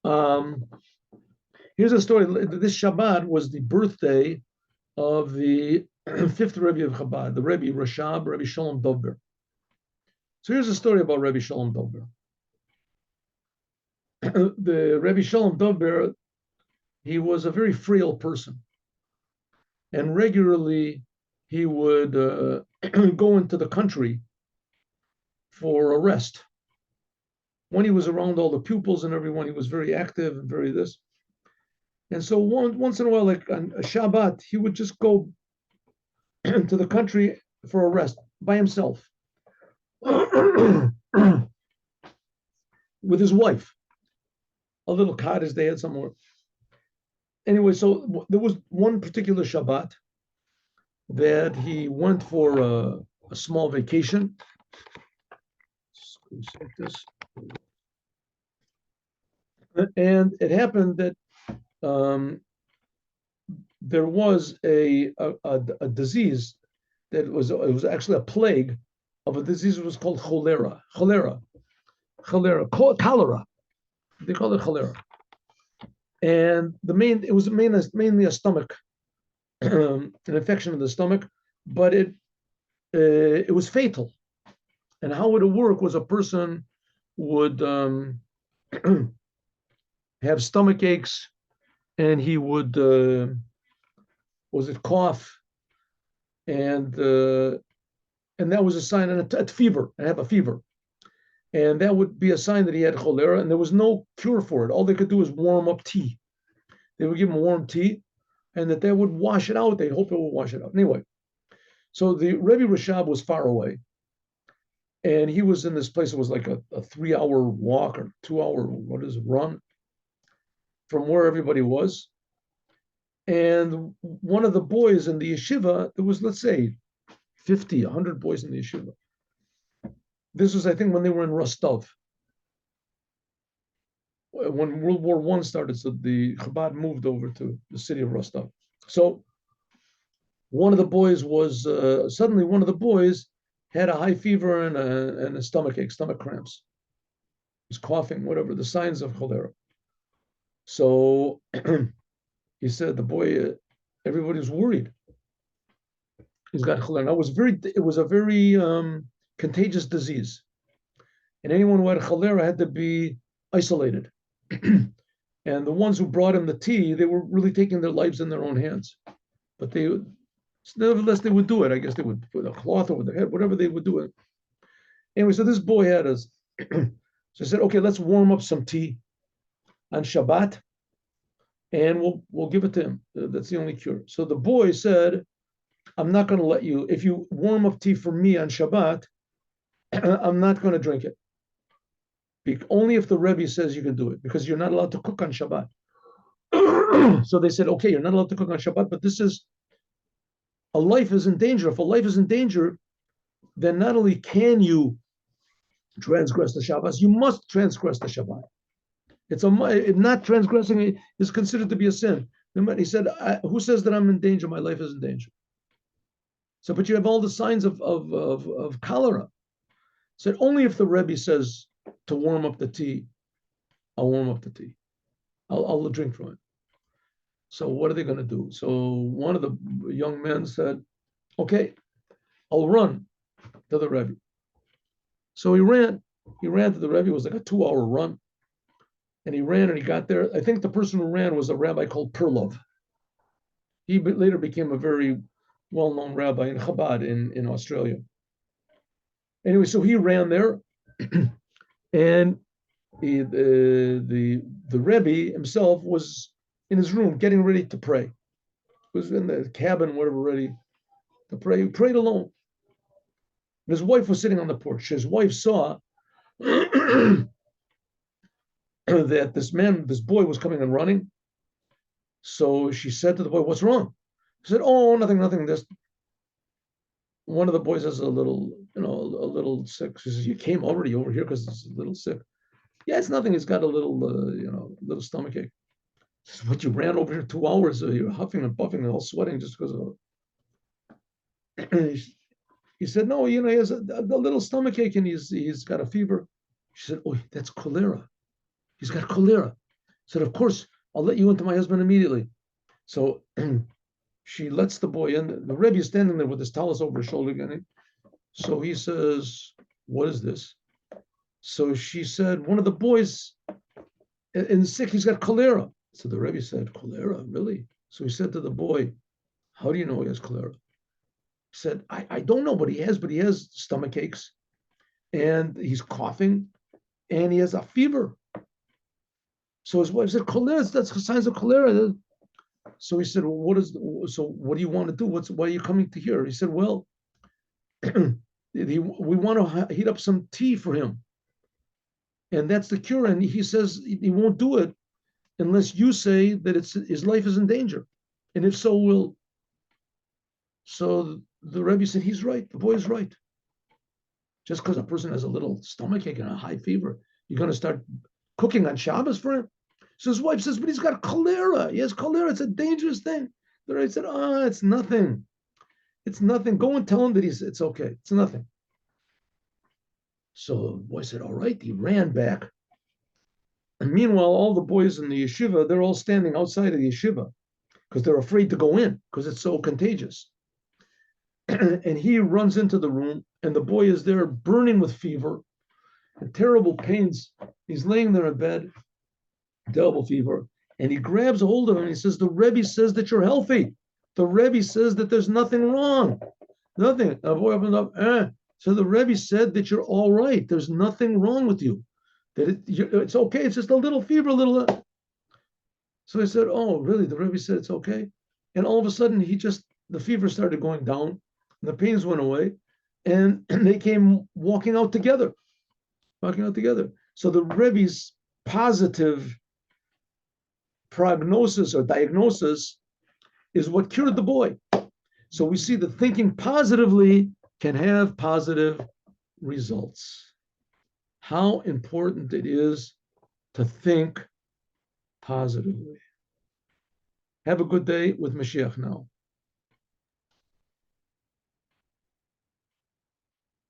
um, here's a story. This Shabbat was the birthday of the fifth Rebbe of Chabad, the Rebbe Rashab, Rebbe Shalom Dovber. So here's a story about Rebbe Shalom Dovber. The Rebbe Shalom Dovber, he was a very frail person, and regularly he would go into the country for a rest. When he was around all the pupils and everyone, he was very active and very this. And so once in a while, like on a Shabbat, he would just go to the country for a rest by himself with his wife, a little cottage they had somewhere. Anyway, so there was one particular Shabbat that he went for a small vacation. And it happened that there was a disease that was actually a plague of a disease that was called cholera. Cholera. They call it cholera. And it was mainly a stomach, an infection of the stomach, but it was fatal. And how it would work was a person would have stomach aches, and he would cough, and that was a sign, and a fever, and have a fever, and that would be a sign that he had cholera, and there was no cure for it. All they could do was warm up tea. They would give him warm tea, and that would wash it out. They hope it would wash it out. Anyway, so the Rebbe Rashab was far away, and he was in this place. It was like a 3-hour walk or 2-hour, run from where everybody was. And one of the boys in the yeshiva, there was, let's say, 50, 100 boys in the yeshiva. This was, I think, when they were in Rostov. When World War I started, so the Chabad moved over to the city of Rostov. So one of the boys was, suddenly one of the boys had a high fever and a stomach ache, stomach cramps. He was coughing, whatever, the signs of cholera. So he said, the boy, everybody was worried. He's got cholera. Now, it was a very contagious disease. And anyone who had cholera had to be isolated. And the ones who brought him the tea, they were really taking their lives in their own hands. But nevertheless, they would do it. I guess they would put a cloth over their head, whatever they would do it. Anyway, so this boy had us. So I said, okay, let's warm up some tea on Shabbat, and we'll give it to him. That's the only cure. So the boy said, I'm not going to let you, if you warm up tea for me on Shabbat, I'm not going to drink it. Only if the Rebbe says you can do it, because you're not allowed to cook on Shabbat. So they said, okay, you're not allowed to cook on Shabbat, but a life is in danger. If a life is in danger, then not only can you transgress the Shabbat, you must transgress the Shabbat. Not transgressing it is considered to be a sin. He said, who says that I'm in danger? My life is in danger. So, but you have all the signs of cholera. Said, only if the Rebbe says to warm up the tea, I'll warm up the tea. I'll drink from it. So what are they going to do? So one of the young men said, okay, I'll run to the Rebbe. So he ran to the Rebbe. It was like a 2-hour run. And he ran and he got there. I think the person who ran was a rabbi called Perlov. He later became a very well-known rabbi in Chabad in Australia. Anyway, so he ran there, and the Rebbe himself was in his room getting ready to pray. He was in the cabin, whatever, ready to pray. He prayed alone. And his wife was sitting on the porch. His wife saw that this boy was coming and running. So she said to the boy, "What's wrong?" He said, "Oh, nothing. This." One of the boys is a little sick. She says, "You came already over here because it's a little sick." "Yeah, it's nothing. He's got a little, little stomach ache." She says, "But you ran over here 2 hours. You're huffing and puffing and all sweating just because of it." He said, "No, he has a little stomach ache and he's got a fever." She said, oh, that's cholera. He's got cholera. Said, of course, I'll let you into my husband immediately. So she lets the boy in. The Rebbe is standing there with his talus over his shoulder again. So he says, what is this? So she said, one of the boys is sick, he's got cholera. So the Rebbe said, cholera, really? So he said to the boy, how do you know he has cholera? He said, I don't know, but he has stomach aches and he's coughing and he has a fever. So his wife said, cholera, that's signs of cholera. So he said, well, what do you want to do? Why are you coming to here? He said, well, we want to heat up some tea for him. And that's the cure. And he says he won't do it unless you say that his life is in danger. And if so, we'll. So the Rebbe said, he's right. The boy is right. Just because a person has a little stomachache and a high fever, you're going to start cooking on Shabbos for him? So his wife says, but he's got cholera. He has cholera. It's a dangerous thing. The Rebbe said, it's nothing. It's nothing. Go and tell him that it's okay. It's nothing. So the boy said, all right. He ran back. And meanwhile, all the boys in the yeshiva, they're all standing outside of the yeshiva because they're afraid to go in because it's so contagious. And he runs into the room, and the boy is there burning with fever and terrible pains. He's laying there in bed, terrible fever, and he grabs a hold of him and he says, the Rebbe says that you're healthy. The Rebbe says that there's nothing wrong. Nothing. The boy opened up, So the Rebbe said that you're all right. There's nothing wrong with you. That it's okay. It's just a little fever, a little. So I said, oh, really? The Rebbe said it's okay. And all of a sudden, the fever started going down, and the pains went away, and they came walking out together. So the Rebbe's positive prognosis or diagnosis is what cured the boy. So we see that thinking positively can have positive results. How important it is to think positively. Have a good day with Mashiach now.